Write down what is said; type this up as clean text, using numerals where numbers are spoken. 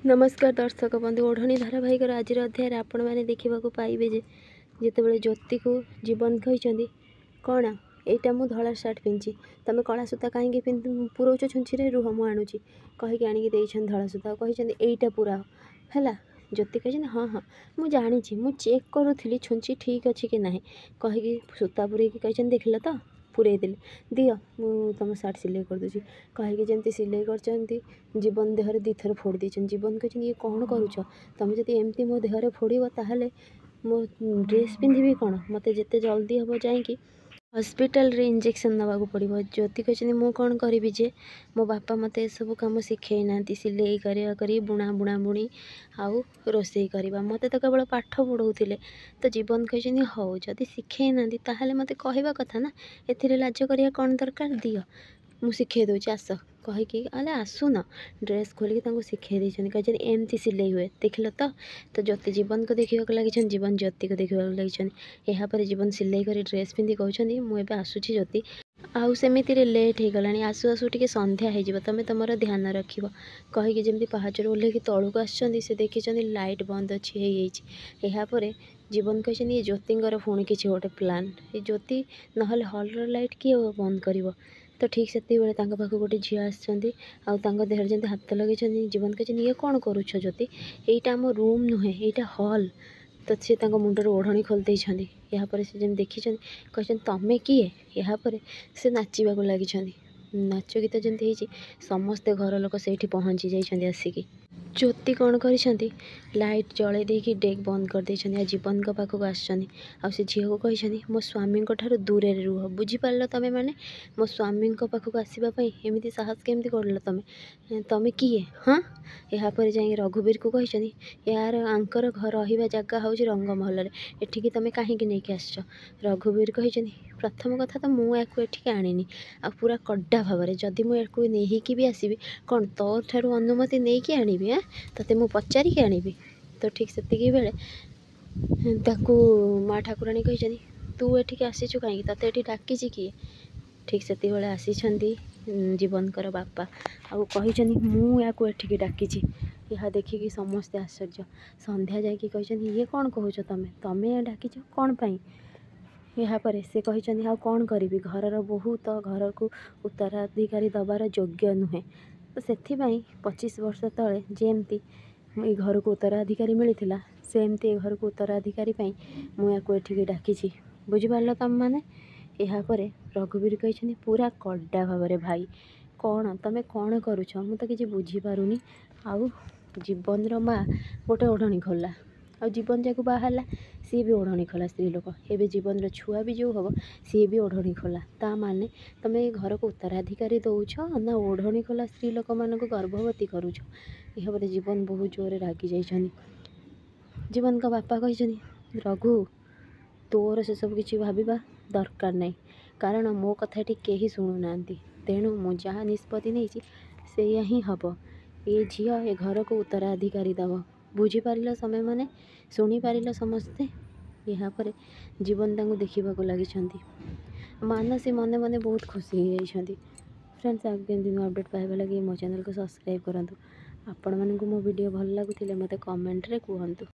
नमस्कार दर्शक बंधु ओढ़णी धारावाहिकर आज अध्याय आपण मैंने देखा पाइबे जितेबाला ज्योति को जीवन कहते कौन एटा मु धला सार्ट पिंधि तुम कला सूता कहीं पुरोच छुंची रुह मु आणुची कहीकि आणिकी धला सूता कहते यहीटा पूरा है। ज्योति कहते हाँ हाँ मुझे जानी मु चेक करूली छुंची ठीक अच्छी कि ना कहीकि सूता पूरे कहते देखल तो पूरे देली दियो मु तुम सार्ट सिलाई करदे कहीकि जमी सिलाई कर जीवन देहरे दीथर फोड़ देछन। जीवन कहते ये कौन करुच तुम जब एमती मो देहरे फोड़ ताहले मो ड्रेस पिंधि कौन मत जिते जल्दी हम जाकि हॉस्पिटल रे इंजेक्शन नवा पड़ो। ज्योति कहते मु कौन करी जे मो बापा मत सब कम शिखे ना सिलाई कर बुणा बुणा बुणी आउ रोषे करवा मत तो केवल पाठ पढ़ाऊे। तो जीवन कहते हौ जदि शिखे ना ताहले मत कहवा कथा ना ए लाज करिया कौन दरकार दियो मु शिखे दूची आस कहीकि अले आसुन ड्रेस खोलिक शिखे देते कहते एमती सिलाई हुए देखल तो ज्योति जीवन को देखा लगी जीवन ज्योति को देखा लगी यापर जीवन सिलाई कर ड्रेस पिंधि कहते मुझे आसूची ज्योति आउ सेमिति लेट हो गलानी आसु आसु टे संध्या हो तुम तुम ध्यान रख कहीकि जमी पहाचर ओह्लैक तलू आसुँच से देखी लाइट बंद अच्छी यापर जीवन कहते ये ज्योतिर पुणी किसी गोटे प्लान ये ज्योति ना हॉलर लाइट किए बंद कर तो ठीक से पाख गोटे झी आसर जमी हाथ लगे जीवन कहते ये कौन करुछ ज्योति यहीटा आम रूम नुहे यहीटा हॉल तो सी मुंडर ओढ़णी खोलते यापर से जमी देखी कहते तमें किए यापर से नाचवाक लगी नाच गीत जमी समस्ते घर लोक से पहुँची जाइए आसिकी ज्योति कौन करी लाइट जल देकी डेक बंद कर दे जीवन पाखक आसे झील को कही मो स्वामी दूर रुह बुझीपार तुम मैंने मो स्वामी पाखक आसवाई एमती साहस केमती कर तुम किए हाँ यापर जा रघुवीर को कही यार आंकर घर रहा जगह हूँ रंगमहल एठिकी तुम कहीं नहीं आस रघुवीर कही प्रथम कथा तो मुझे एठिक आनी आ पूरा कड्डा भाव में जदि मुझे नहीं भी आसबि कौन तोर ठारू अनुमति नहीं कि आनी हाँ ते मुझे पचारिकी आनी तो ठीक से बेले माँ ठाकुराणी कही तू एठिक आसीचु कहीं ते ये डाकी किए ठीक से आसी जीवनकर बापा आउ कही मुझे डाकी यह देखिकी समस्ते आश्चर्य संध्या जाकि कही ये कौन कहूच तुम्हें डाकी कौन पाई यापर से कही कौन करी घर बहु तो घर को उत्तराधिकारी दबार योग्य नुहे तो से 25 वर्ष तले जमती ये घर को उत्तराधिकारी मिलता सेमती घर को उत्तराधिकारी मुझे डाकी बुझीपार तुम मैंने यापर रघुवीर कही पूरा कड्डा भाव में भाई कौन तुम कौन करुच मु तो किसी बुझीपारुनी आउ जीवन माँ गोटे ओढ़णी खोला आ जीवन जाक बाहर सी भी ओढ़णी खोला स्त्री लोक एवं जीवन छुआ भी जो हम सी भी ओढ़णी खोला ता माने तुम ये घर को उत्तराधिकारी दौच ना ओढ़णी खोला स्त्री लोक मान गर्भवती करुच यहाँ जीवन बहुत जोर रागी जाइए। जीवन का बापा कही रघु तोर से सब किसी भाविबा दरकार नहीं कारण मो कथा कहीं शुणुना तेणु मु जहाँ निष्पत्ति नहीं से ही हम ये झील ए घर को उत्तराधिकारी दब बुझीपार समय मैंने शुणिपार समस्ते यापर जीवन देखा लगी मानसी मने मने बहुत खुशी हो फ्रेंड्स आगे अपडेट पाइबा लगी मो चैनल को सब्सक्राइब करूँ आपण मानक मो वीडियो भल लगुले मत कमेंट रे कहतु।